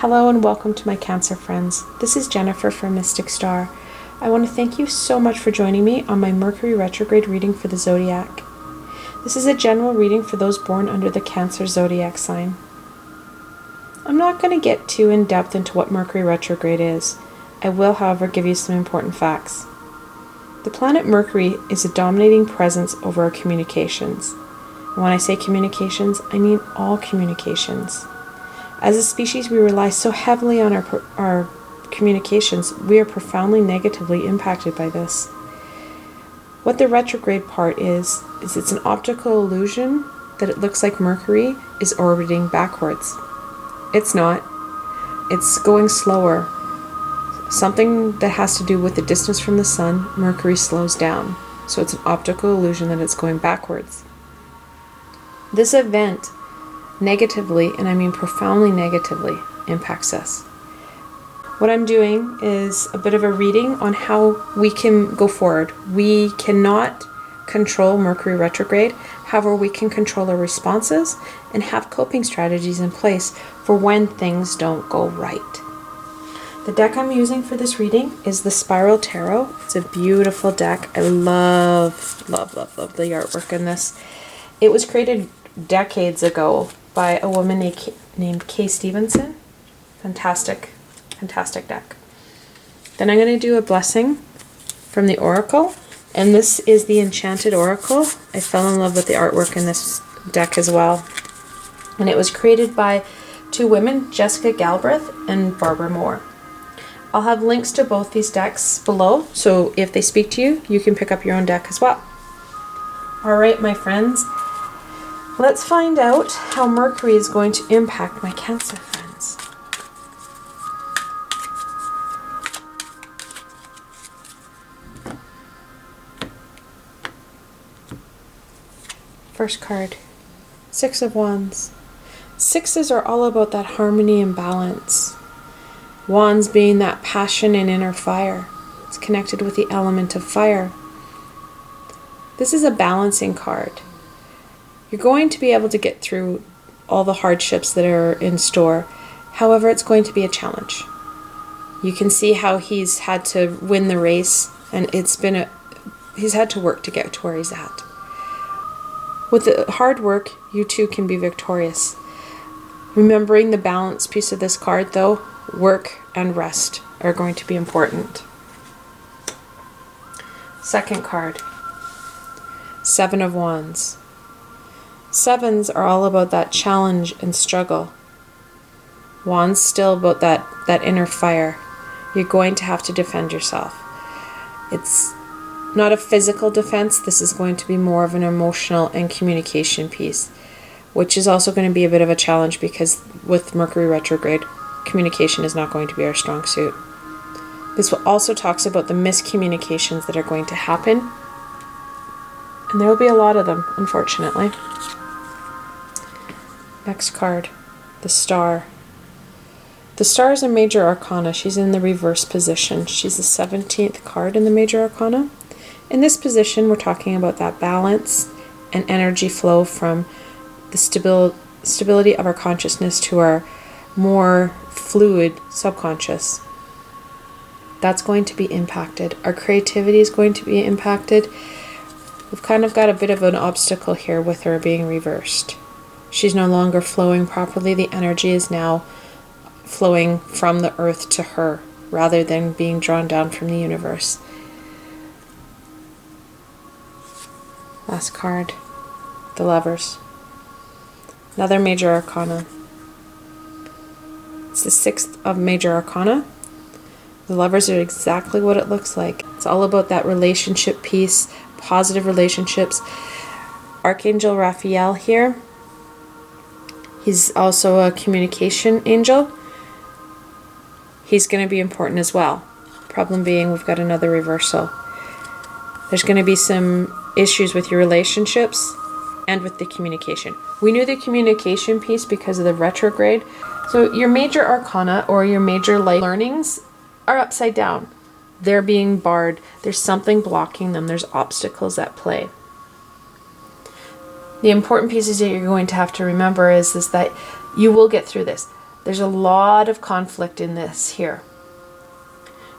Hello and welcome to my Cancer friends. This is Jennifer from Mystic Star. I want to thank you so much for joining me on my Mercury Retrograde reading for the Zodiac. This is a general reading for those born under the Cancer Zodiac sign. I'm not going to get too in depth into what Mercury Retrograde is. I will, however, give you some important facts. The planet Mercury is a dominating presence over our communications. And when I say communications, I mean all communications. As a species, we rely so heavily on our communications, we are profoundly negatively impacted by this. What the retrograde part is it's an optical illusion that it looks like Mercury is orbiting backwards. It's not. It's going slower. Something that has to do with the distance from the sun, Mercury slows down. So it's an optical illusion that it's going backwards. This event negatively, and I mean profoundly negatively, impacts us. What I'm doing is a bit of a reading on how we can go forward. We cannot control Mercury retrograde, however we can control our responses and have coping strategies in place for when things don't go right. The deck I'm using for this reading is the Spiral Tarot. It's a beautiful deck. I love the artwork in this. It was created decades ago by a woman named Kay Stevenson. Fantastic deck. Then I'm going to do a blessing from the Oracle, and this is the Enchanted Oracle. I fell in love with the artwork in this deck as well. And it was created by two women, Jessica Galbraith and Barbara Moore. I'll have links to both these decks below, so if they speak to you, you can pick up your own deck as well. Alright, my friends. Let's find out how Mercury is going to impact my Cancer friends. First card, Six of Wands. Sixes are all about that harmony and balance. Wands being that passion and inner fire. It's connected with the element of fire. This is a balancing card. You're going to be able to get through all the hardships that are in store. However, it's going to be a challenge. You can see how he's had to win the race, and he's had to work to get to where he's at. With the hard work, you too can be victorious. Remembering the balance piece of this card, though, work and rest are going to be important. Second card, Seven of Wands. Sevens are all about that challenge and struggle. Wands still about that inner fire. You're going to have to defend yourself. It's not a physical defense. This is going to be more of an emotional and communication piece, which is also going to be a bit of a challenge because with Mercury retrograde, communication is not going to be our strong suit. This also talks about the miscommunications that are going to happen, and there will be a lot of them, unfortunately. Next card, the Star. The Star is a major arcana. She's in the reverse position. She's the 17th card in the major arcana. In this position, we're talking about that balance and energy flow from the stability of our consciousness to our more fluid subconscious. That's going to be impacted. Our creativity is going to be impacted. We've kind of got a bit of an obstacle here with her being reversed. She's no longer flowing properly. The energy is now flowing from the earth to her rather than being drawn down from the universe. Last card, the Lovers. Another major arcana. It's the 6th of major arcana. The Lovers are exactly what it looks like. It's all about that relationship piece, positive relationships. Archangel Raphael here. He's also a communication angel. He's going to be important as well. Problem being, we've got another reversal. There's going to be some issues with your relationships and with the communication. We knew the communication piece because of the retrograde. So your major arcana or your major life learnings are upside down. They're being barred. There's something blocking them. There's obstacles at play. The important pieces that you're going to have to remember is that you will get through this. There's a lot of conflict in this here.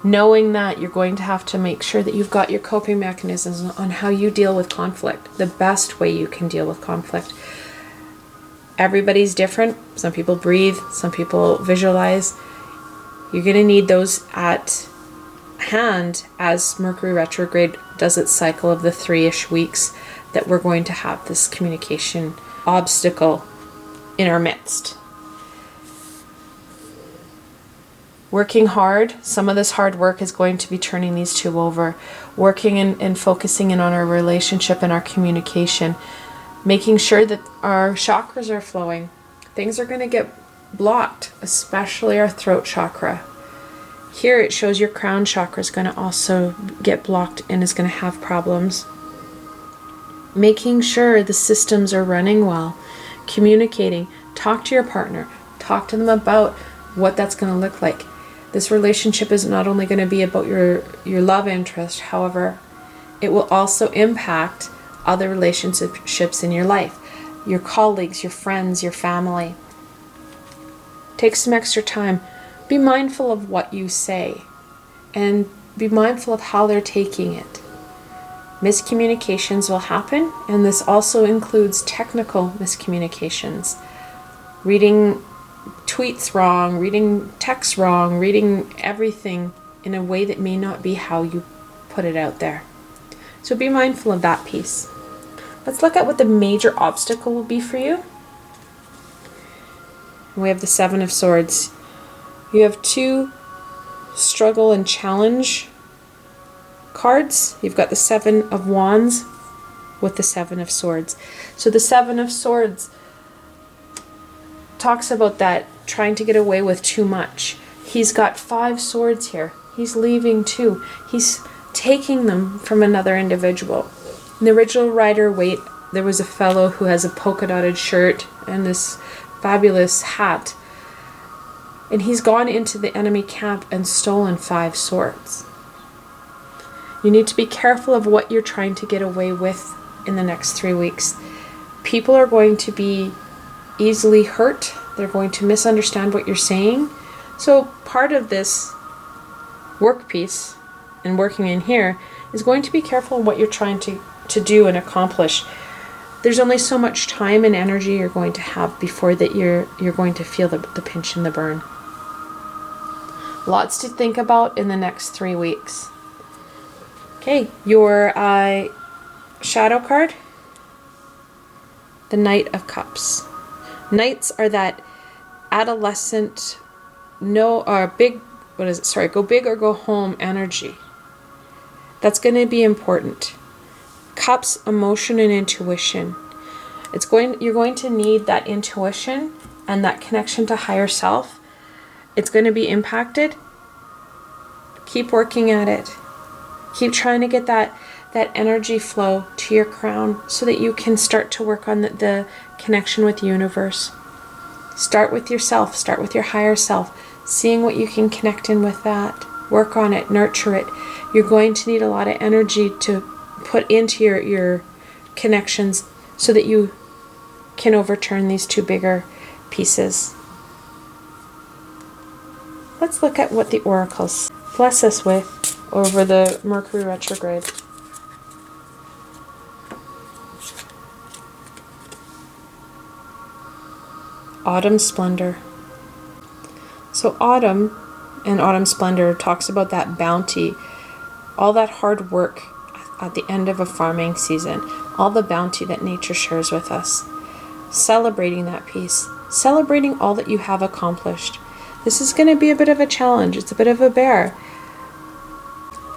Knowing that you're going to have to make sure that you've got your coping mechanisms on how you deal with conflict, the best way you can deal with conflict. Everybody's different. Some people breathe, some people visualize. You're going to need those at hand as Mercury retrograde does its cycle of the 3-ish weeks that we're going to have this communication obstacle in our midst. Working hard, some of this hard work is going to be turning these two over. Working and focusing in on our relationship and our communication. Making sure that our chakras are flowing. Things are going to get blocked, especially our throat chakra. Here it shows your crown chakra is going to also get blocked and is going to have problems. Making sure the systems are running well. Communicating. Talk to your partner. Talk to them about what that's going to look like. This relationship is not only going to be about your love interest, however, it will also impact other relationships in your life. Your colleagues, your friends, your family. Take some extra time. Be mindful of what you say and be mindful of how they're taking it. Miscommunications will happen, and this also includes technical miscommunications. Reading tweets wrong, reading texts wrong, reading everything in a way that may not be how you put it out there. So be mindful of that piece. Let's look at what the major obstacle will be for you. We have the 7 of Swords. You have 2 struggle and challenge cards. You've got the 7 of Wands with the 7 of Swords. So the 7 of Swords talks about that trying to get away with too much. He's got 5 swords here. He's leaving 2. He's taking them from another individual. In the original Rider-Waite, there was a fellow who has a polka dotted shirt and this fabulous hat. And he's gone into the enemy camp and stolen 5 swords. You need to be careful of what you're trying to get away with in the next 3 weeks. People are going to be easily hurt. They're going to misunderstand what you're saying. So part of this work piece and working in here is going to be careful in what you're trying to do and accomplish. There's only so much time and energy you're going to have before that you're going to feel the pinch and the burn. Lots to think about in the next 3 weeks. Okay, your shadow card, the Knight of Cups. Knights are that adolescent, go big or go home energy. That's going to be important. Cups, emotion and intuition. You're going to need that intuition and that connection to higher self. It's going to be impacted. Keep working at it. Keep trying to get that energy flow to your crown so that you can start to work on the connection with the universe. Start with yourself. Start with your higher self. Seeing what you can connect in with that. Work on it. Nurture it. You're going to need a lot of energy to put into your connections so that you can overturn these 2 bigger pieces. Let's look at what the oracles bless us with over the Mercury retrograde. Autumn Splendor. So autumn and autumn splendor talks about that bounty, all that hard work at the end of a farming season, all the bounty that nature shares with us. Celebrating that piece, celebrating all that you have accomplished. This is going to be a bit of a challenge. It's a bit of a bear.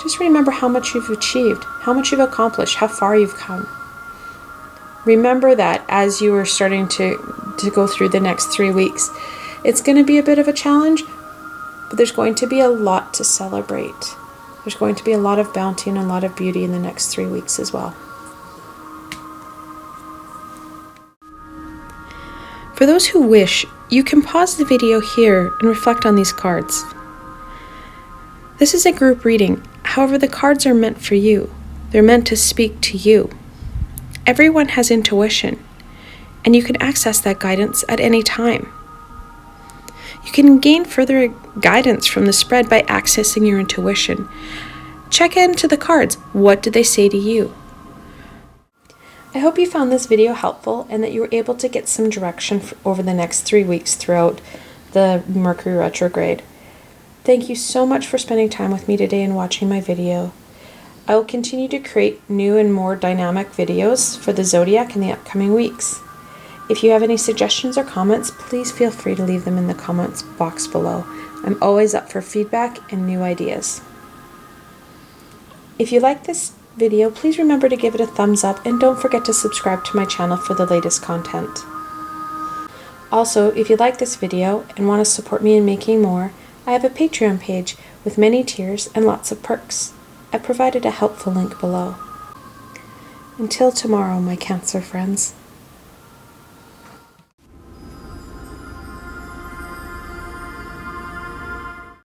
Just remember how much you've achieved, how much you've accomplished, how far you've come. Remember that as you are starting to go through the next 3 weeks. It's going to be a bit of a challenge, but there's going to be a lot to celebrate. There's going to be a lot of bounty and a lot of beauty in the next 3 weeks as well. For those who wish, you can pause the video here and reflect on these cards. This is a group reading. However, the cards are meant for you. They're meant to speak to you. Everyone has intuition, and you can access that guidance at any time. You can gain further guidance from the spread by accessing your intuition. Check into the cards. What did they say to you? I hope you found this video helpful and that you were able to get some direction over the next 3 weeks throughout the Mercury retrograde. Thank you so much for spending time with me today and watching my video. I will continue to create new and more dynamic videos for the zodiac in the upcoming weeks. If you have any suggestions or comments, please feel free to leave them in the comments box below. I'm always up for feedback and new ideas. If you like this video, please remember to give it a thumbs up and don't forget to subscribe to my channel for the latest content. Also, if you like this video and want to support me in making more, I have a Patreon page with many tiers and lots of perks. I provided a helpful link below. Until tomorrow, my Cancer friends.